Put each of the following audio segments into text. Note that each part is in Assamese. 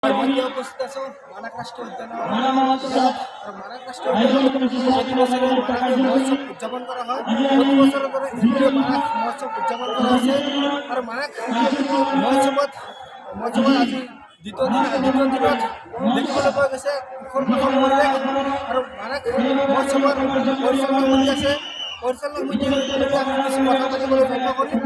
মন্দিরে উপস্থিত আছো মানাক রাষ্ট্রীয় উদ্যান আর মানাক রাষ্ট্রীয় উদ্যান প্রতি বছরে মানাক মহোৎসব উদযাপন করা হয়। প্রতি বছর ধরে এবারে মানাক মহোৎসব উদযাপন করা হৈছে আৰু মানাক মহোৎসৱত আজি দ্বিতীয় দিনত দেখিবলৈ পোৱা গৈছে উখল মাখল পৰিৱেশ আৰু মানাক মহোৎসৱৰ পৰিচালনা কৰি আছে। পৰিচালনা সমিতিৰ সৈতে আমি কিছু কথা পাতিবলৈ যত্ন কৰিম।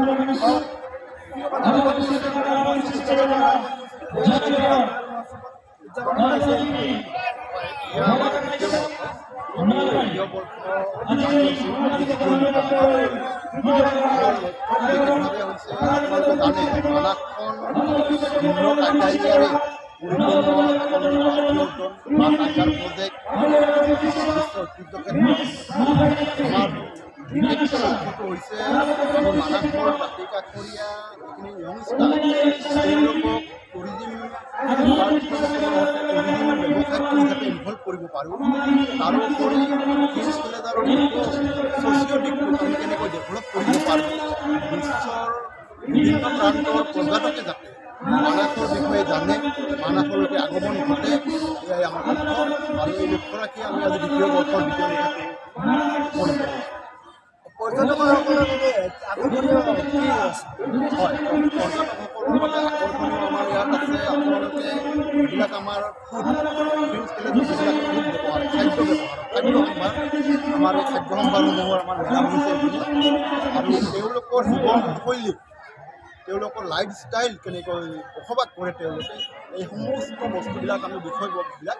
ইনভলভ কৰিব পাৰোঁ। তাৰোপৰি ছ'চিঅ' দিশটো আমি কেনেকৈ ডেভেলপ কৰিব পাৰোঁ, বিশ্বৰ বিভিন্ন প্ৰান্তৰ পৰ্যটকে যাতে মানাসৰ বিষয়ে জানে, মানাসলৈকে আগমন ঘটে, এয়াই আমাৰ লক্ষ্য। আৰু এই লক্ষ্য ৰাখি আমি আজি দ্বিতীয় বৰ্ষৰ দ্বিতীয় নিশাটো গ্ৰহণ কৰোঁ। পৰ্যটকসকলৰ বাবে আকৰ্ষণীয় কি আছে? হয়, পৰ্যটকসকলৰ বাবে আকৰ্ষণীয় আমাৰ ইয়াত আছে। আপোনালোকে যিবিলাক আমাৰ ফুড ফিল্মছ ভিলেজত যিবিলাক ফুড ব্যৱহাৰ খাদ্য সম্ভাৰ, আমাৰ এই খাদ্য সম্ভাৰসমূহৰ আমাৰ মেলা হৈছে এইবিলাক। আৰু তেওঁলোকৰ জীৱনশৈলী, তেওঁলোকৰ লাইফষ্টাইল কেনেকৈ বসবাস কৰে তেওঁলোকে, এই সমস্ত বস্তুবিলাক আমি বিষয়বিলাক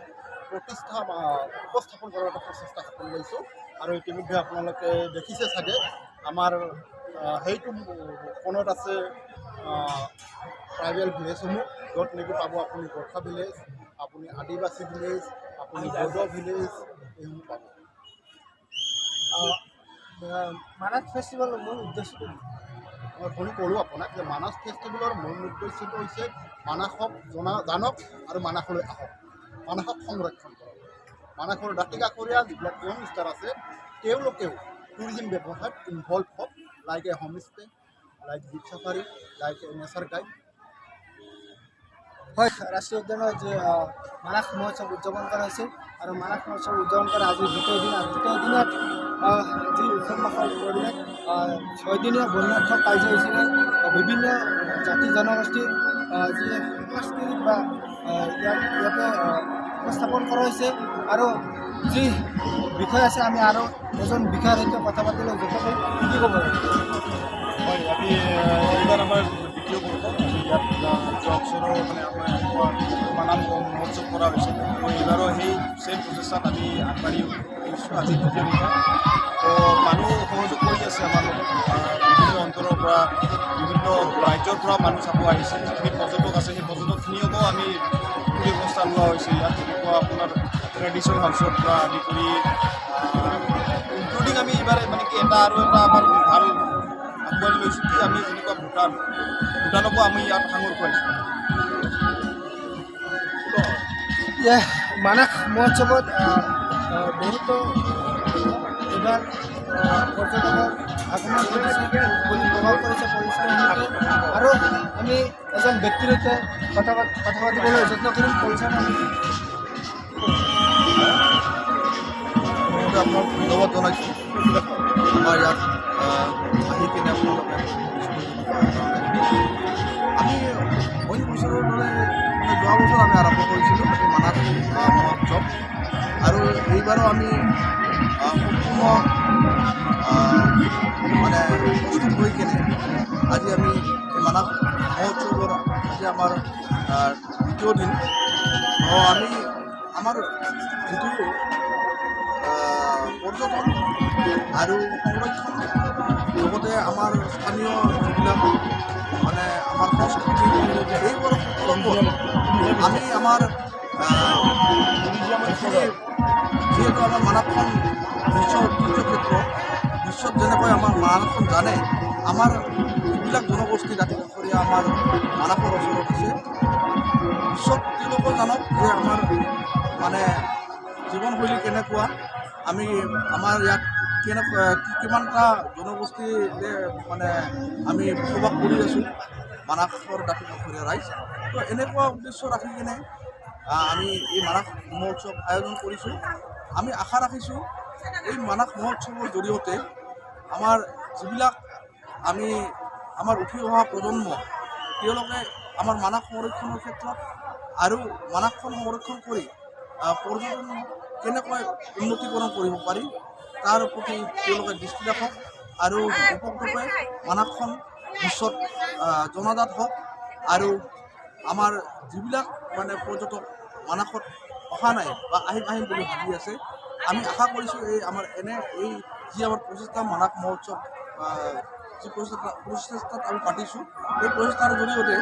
উপস্থাপন কৰাৰ এটা প্ৰচেষ্টা হাতত লৈছোঁ। আৰু ইতিমধ্যে আপোনালোকে দেখিছে চাগে আমাৰ সেইটো ফোনত আছে ট্ৰাইবেল ভিলেজসমূহ, য'ত নেকি পাব আপুনি গোৰ্খা ভিলেজ, আপুনি আদিবাসী ভিলেজ, আপুনি বড়ো ভিলেজ, এইসমূহ পাব। মানাস ফেষ্টিভেলৰ মূল উদ্দেশ্যটো মই ফোন কৰোঁ আপোনাক যে মানাস ফেষ্টিভেলৰ মূল উদ্দেশ্যটো হৈছে মানাসক জানক আৰু মানাসলৈ আহক, মানাসক সংৰক্ষণ কৰক। মানাসৰ দাঁতি কাষৰীয়া যিবিলাক য়ংষ্টাৰ আছে তেওঁলোকেও টুৰিজিম ব্যৱসায়ত ইনভলভ হওক, like a homestay, like jeep safari, like a nature guide. হয়, ৰাষ্ট্ৰীয় উদ্যানত যে মানাস মহোৎসৱ উদযাপন কৰা হৈছে আৰু মানাস মহোৎসৱ উদযাপন কৰা আজি দ্বিতীয় দিনত যি উখল মাখল পৰিৱেশ, 6 দিনীয়া বৰ্ণাঢ্য কাৰ্য হৈছিলে। বিভিন্ন জাতি জনগোষ্ঠীৰ যি সাংস্কৃতিক বা ইয়াতে উপস্থাপন কৰা হৈছে। আৰু যি বিষয় আছে আমি আৰু এজন বিষয়াৰ সৈতে কথা পাতিলৈ যথেষ্ট কি ক'ব? হয়, আমি এইবাৰ আমাৰ দ্বিতীয় বৰ্ষ, ইয়াত যোৱা বছৰো মানে আমাৰ মানাস মহোৎসৱ কৰা হৈছে। মই এইবাৰো সেই চেম প্ৰচেষ্টাত আমি আগবাঢ়ি গৈছোঁ। আজি দ্বিতীয় নিশা তো মানুহ সহযোগ কৰি আছে আমাৰ লগত, বিভিন্ন অঞ্চলৰ পৰা, বিভিন্ন ৰাজ্যৰ পৰা মানুহ চাব আহিছে। যিখিনি পৰ্যটক আছে সেই পৰ্যটকখিনিকো আমি ব্যৱস্থা লোৱা হৈছে ইয়াত, যেনেকুৱা আপোনাৰ ট্ৰেডিশ্যন হাউচৰ পৰা আদি কৰি ইনক্লুডিং আমি এইবাৰ মানে কি এটা আমাৰ ভাল আগবাঢ়ি লৈছোঁ কি আমি যেনেকুৱা ভূটানকো আমি ইয়াত সাঙুৰ খুৱাইছোঁ। মানাস মহোৎসৱত বহুতো এইবাৰ পৰ্যটকৰ আগমন ঘটিছে বুলি প্ৰভাৱ কৰিছে পৰিচালনা। আৰু আমি এজন ব্যক্তিৰ সৈতে কথা পাতিবলৈ যত্ন কৰিম। পৰিচালনা আপোনাক ধন্যবাদ জনাইছোঁ আমাৰ ইয়াত আহি কিনে আপোনালোকে আমি অইন বছৰৰ দৰে যোৱা বছৰ আমি আৰম্ভ কৰিছিলোঁ এই মানাস মহোৎসৱ, আৰু এইবাৰো আমি সম্পূৰ্ণ মানে প্ৰস্তুত হৈ কিনে আজি আমি এই মানাস মহোৎসৱৰ আজি আমাৰ দ্বিতীয় দিন। আমি আমাৰ যিটো পৰ্যটন আৰু সংৰক্ষণ, লগতে আমাৰ স্থানীয় যিবিলাক মানে আমাৰ সংস্কৃতি, এইবোৰৰ আমি আমাৰ যিহেতু আমাৰ মানাসখন বিশ্ব ঐতিহ্য ক্ষেত্ৰ, বিশ্বত যেনেকৈ আমাৰ মানাসখন জানে, আমাৰ যিবিলাক জনগোষ্ঠী দাঁতি কাষৰীয়া আমাৰ মানাসৰ ওচৰত আছে, বিশ্বত তেওঁলোকেও জানক যে আমাৰ মানে জীৱনশৈলী কেনেকুৱা, আমি আমাৰ ইয়াত কিমানটা জনগোষ্ঠী মানে আমি বসবাস কৰি আছোঁ মানাসৰ দাঁতি কাষৰীয়া ৰাইজ। তো এনেকুৱা উদ্দেশ্য ৰাখি কিনে আমি এই মানাস মহোৎসৱ আয়োজন কৰিছোঁ। আমি আশা ৰাখিছোঁ এই মানাস মহোৎসৱৰ জৰিয়তে আমাৰ যিবিলাক আমাৰ উঠি অহা প্ৰজন্ম তেওঁলোকে আমাৰ মানাস সংৰক্ষণৰ ক্ষেত্ৰত আৰু মানাসখন সংৰক্ষণ কৰি পৰ্যটন কেনেকৈ উন্নতিকৰণ কৰিব পাৰি তাৰ প্ৰতি তেওঁলোকে দৃষ্টি ৰাখক আৰু উপকৃতভাৱে মানাসখন বিশ্বত জনাজাত হওক আৰু আমাৰ যিবিলাক মানে পৰ্যটক মানাসত অহা নাই বা আহিম বুলি ভাবি আছে, আমি আশা কৰিছোঁ এই আমাৰ যি আমাৰ প্ৰচেষ্টা মানাস মহোৎসৱ যি প্ৰচেষ্টাত আমি পাতিছোঁ এই প্ৰচেষ্টাৰ জৰিয়তে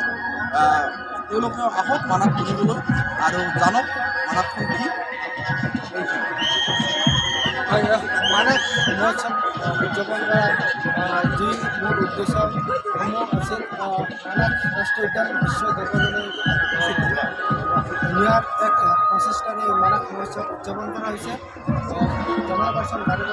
তেওঁলোকে আহক মানাস ঘূৰিবলৈ আৰু জানক মানাসখন কি। হয়, মানাস মহোৎসৱ উদযাপন কৰাৰ যি মূল উদ্দেশ্যসমূহ আছিল মানাস ৰাষ্ট্ৰীয় উদ্যান বিশ্ব দৰবাৰলৈ নিয়াৰ এক প্ৰচেষ্টাৰে মানাস মহোৎসৱ উদযাপন কৰা হৈছে। জনাৰ পাৰ্চন গাড়ী